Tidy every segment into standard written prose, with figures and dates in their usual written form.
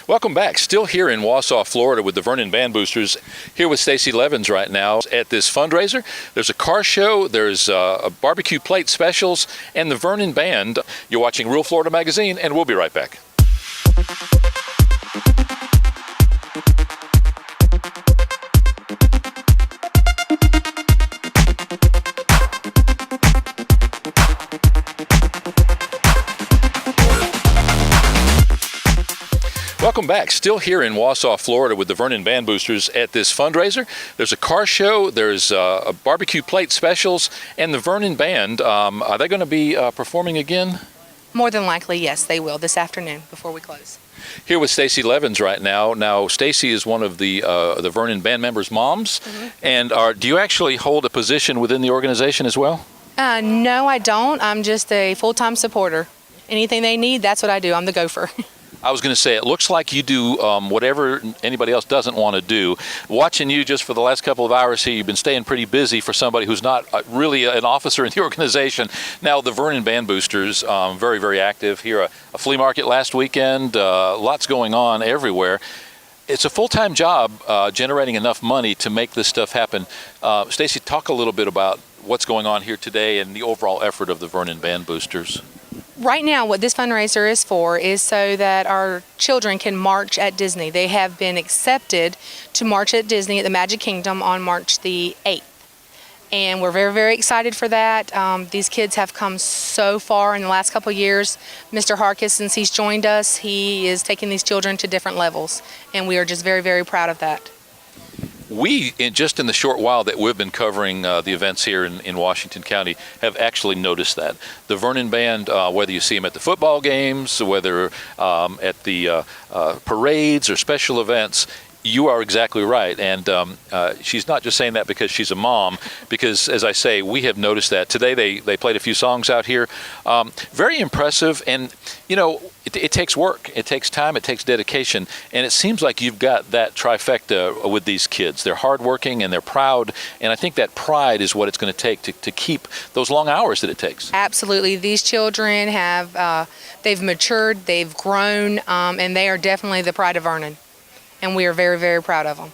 Welcome back. Still here in Wausau, Florida with the Vernon Band Boosters. Here with Stacey Leavins right now at this fundraiser. There's a car show, there's a barbecue plate specials, and the Vernon Band. You're watching Real Florida Magazine, and we'll be right back. Welcome back. Still here in Wausau, Florida with the Vernon Band Boosters at this fundraiser. There's a car show, there's a barbecue plate specials, and the Vernon Band, are they going to be performing again? More than likely, yes, they will this afternoon before we close. Here with Stacey Leavins right now. Now, Stacey is one of the Vernon Band members' moms, and do you actually hold a position within the organization as well? No, I don't. I'm just a full-time supporter. Anything they need, that's what I do. I'm the gopher. I was going to say, it looks like you do whatever anybody else doesn't want to do. Watching you just for the last couple of hours here, you've been staying pretty busy for somebody who's not really an officer in the organization. Now, the Vernon Band Boosters, very, very active here. A flea market last weekend, lots going on everywhere. It's a full-time job generating enough money to make this stuff happen. Stacey, talk a little bit about what's going on here today and the overall effort of the Vernon Band Boosters. Right now, what this fundraiser is for is so that our children can march at Disney. They have been accepted to march at Disney at the Magic Kingdom on March the 8th. And we're very, very excited for that. These kids have come so far in the last couple of years. Mr. Harkis, since he's joined us, he is taking these children to different levels. And we are just very, very proud of that. We, just in the short while that we've been covering the events here in Washington County, have actually noticed that. The Vernon Band, whether you see them at the football games, whether at the parades or special events, you are exactly right. And she's not just saying that because she's a mom, because, as I say, we have noticed that. Today they played a few songs out here. Very impressive. And, you know, it takes work. It takes time. It takes dedication. And it seems like you've got that trifecta with these kids. They're hardworking and they're proud. And I think that pride is what it's going to take to keep those long hours that it takes. Absolutely. These children have, they've matured, they've grown, and they are definitely the pride of Vernon. And we are very, very proud of them.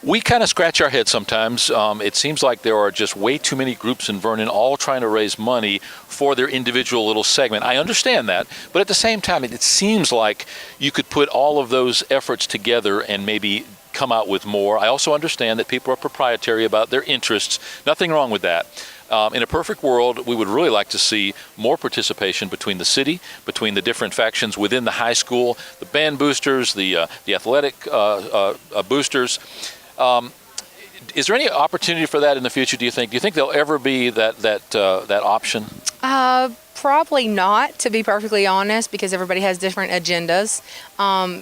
We kind of scratch our heads sometimes. It seems like there are just way too many groups in Vernon all trying to raise money for their individual little segment. I understand that, but at the same time, it seems like you could put all of those efforts together and maybe come out with more. I also understand that people are proprietary about their interests. Nothing wrong with that. In a perfect world, we would really like to see more participation between the city, between the different factions within the high school, the band boosters, the athletic boosters. Is there any opportunity for that in the future, do you think? Do you think there'll ever be that option? Probably not, to be perfectly honest, because everybody has different agendas.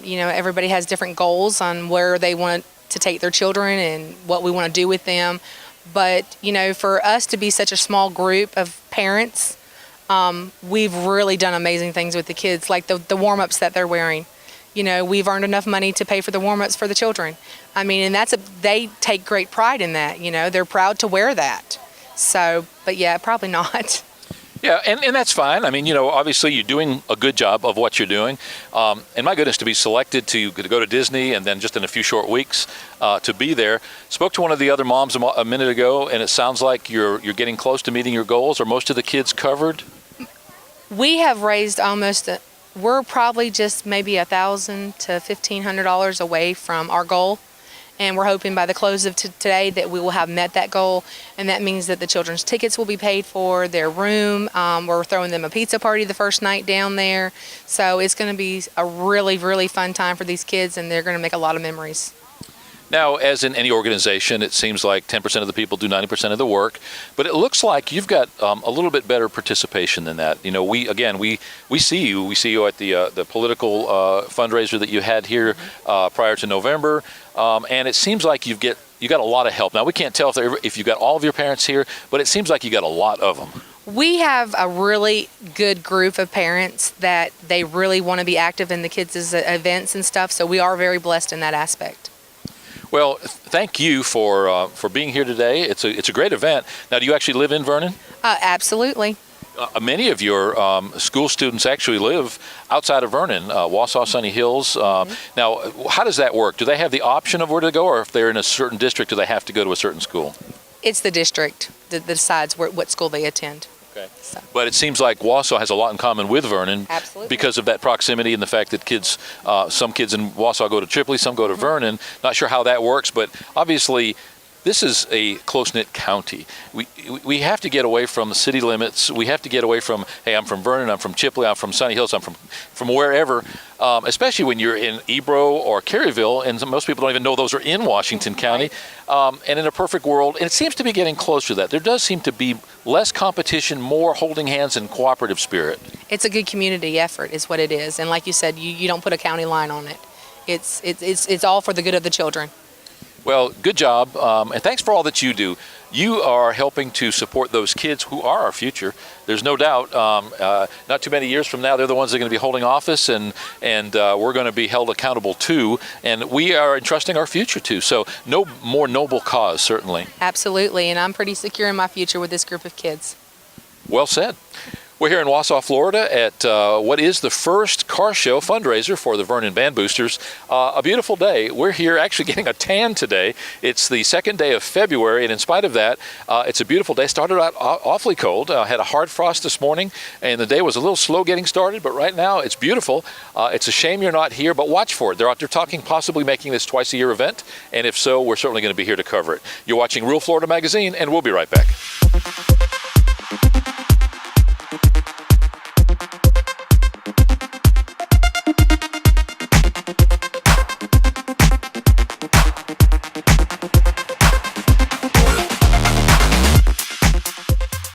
You know, everybody has different goals on where they want to take their children and what we want to do with them. But, you know, for us to be such a small group of parents, we've really done amazing things with the kids, like the warm-ups that they're wearing. You know, we've earned enough money to pay for the warm-ups for the children. I mean, and they take great pride in that, you know. They're proud to wear that. So, but yeah, probably not. Yeah, and that's fine. I mean, you know, obviously you're doing a good job of what you're doing. And my goodness, to be selected to go to Disney and then just in a few short weeks to be there. Spoke to one of the other moms a minute ago, and it sounds like you're getting close to meeting your goals. Are most of the kids covered? We have raised almost, we're probably just maybe $1,000 to $1,500 away from our goal. And we're hoping by the close of today that we will have met that goal. And that means that the children's tickets will be paid for, their room. We're throwing them a pizza party the first night down there. So it's going to be a really, really fun time for these kids, and they're going to make a lot of memories. Now, as in any organization, it seems like 10% of the people do 90% of the work, but it looks like you've got a little bit better participation than that. You know, we see you. We see you at the political fundraiser that you had here prior to November, and it seems like you got a lot of help. Now, we can't tell if you got all of your parents here, but it seems like you got a lot of them. We have a really good group of parents that they really want to be active in the kids' events and stuff, so we are very blessed in that aspect. Well, thank you for being here today. It's a great event. Now, do you actually live in Vernon? Absolutely. Many of your school students actually live outside of Vernon, Wausau, Sunny Hills. Now, how does that work? Do they have the option of where to go, or if they're in a certain district, do they have to go to a certain school? It's the district that decides what school they attend. Okay. So. But it seems like Wausau has a lot in common with Vernon. Absolutely. Because of that proximity and the fact that kids, some kids in Wausau go to Tripoli, some go to Vernon. Not sure how that works, but obviously this is a close-knit county. We have to get away from the city limits. We have to get away from, hey, I'm from Vernon, I'm from Chipley, I'm from Sunny Hills, I'm from wherever, especially when you're in Ebro or Caryville, and most people don't even know those are in Washington County. And in a perfect world, and it seems to be getting closer to that, there does seem to be less competition, more holding hands and cooperative spirit. It's a good community effort is what it is. And like you said, you don't put a county line on it. It's all for the good of the children. Well, good job, and thanks for all that you do. You are helping to support those kids who are our future. There's no doubt. Not too many years from now, they're the ones that are going to be holding office, and we're going to be held accountable too. And we are entrusting our future to. So, no more noble cause, certainly. Absolutely, and I'm pretty secure in my future with this group of kids. Well said. We're here in Wausau, Florida at what is the first car show fundraiser for the Vernon Band Boosters. A beautiful day. We're here actually getting a tan today. It's the second day of February, and in spite of that, it's a beautiful day. Started out awfully cold. Had a hard frost this morning, and the day was a little slow getting started, but right now it's beautiful. It's a shame you're not here, but watch for it. They're out there talking possibly making this twice-a-year event, and if so, we're certainly going to be here to cover it. You're watching Real Florida Magazine, and we'll be right back.